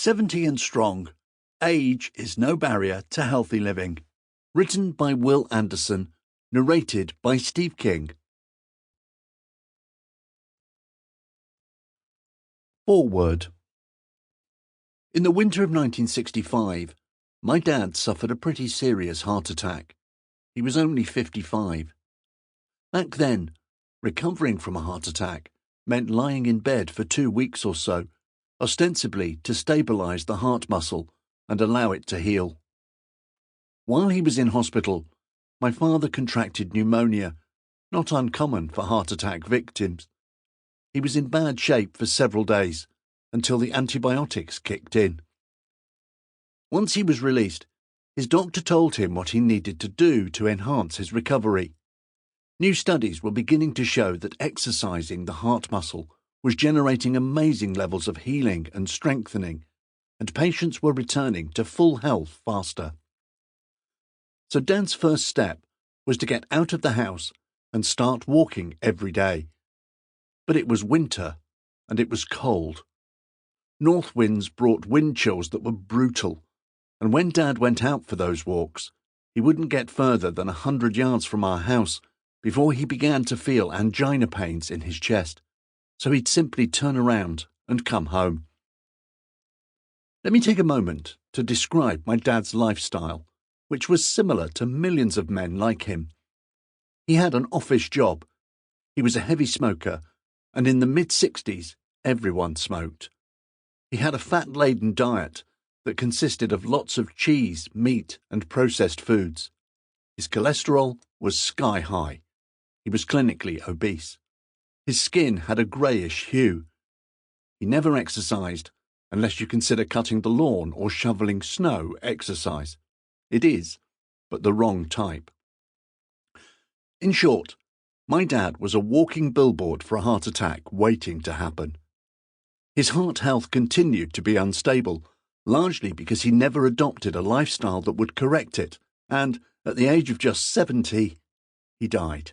70 and Strong, Age is No Barrier to Healthy Living. Written by Will Anderson, narrated by Steve King. Foreword. In the winter of 1965, my dad suffered a pretty serious heart attack. He was only 55. Back then, recovering from a heart attack meant lying in bed for 2 weeks or so, ostensibly to stabilize the heart muscle and allow it to heal. While he was in hospital, my father contracted pneumonia, not uncommon for heart attack victims. He was in bad shape for several days until the antibiotics kicked in. Once he was released, his doctor told him what he needed to do to enhance his recovery. New studies were beginning to show that exercising the heart muscle was generating amazing levels of healing and strengthening, and patients were returning to full health faster. So Dad's first step was to get out of the house and start walking every day. But it was winter, and it was cold. North winds brought wind chills that were brutal, and when Dad went out for those walks, he wouldn't get further than 100 yards from our house before he began to feel angina pains in his chest, so he'd simply turn around and come home. Let me take a moment to describe my dad's lifestyle, which was similar to millions of men like him. He had an office job, he was a heavy smoker, and in the mid-60s, everyone smoked. He had a fat-laden diet that consisted of lots of cheese, meat, and processed foods. His cholesterol was sky high. He was clinically obese. His skin had a greyish hue. He never exercised, unless you consider cutting the lawn or shoveling snow exercise. It is, but the wrong type. In short, my dad was a walking billboard for a heart attack waiting to happen. His heart health continued to be unstable, largely because he never adopted a lifestyle that would correct it, and at the age of just 70, he died.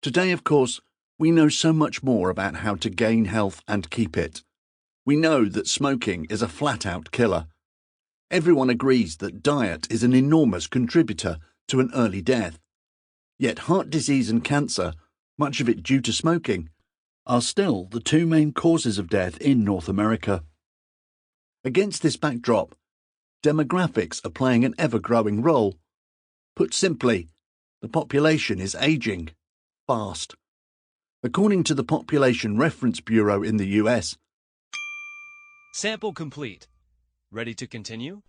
Today, of course, we know so much more about how to gain health and keep it. We know that smoking is a flat-out killer. Everyone agrees that diet is an enormous contributor to an early death. Yet heart disease and cancer, much of it due to smoking, are still the two main causes of death in North America. Against this backdrop, demographics are playing an ever-growing role. Put simply, the population is aging fast. According to the Population Reference Bureau in the US, Sample complete. Ready to continue?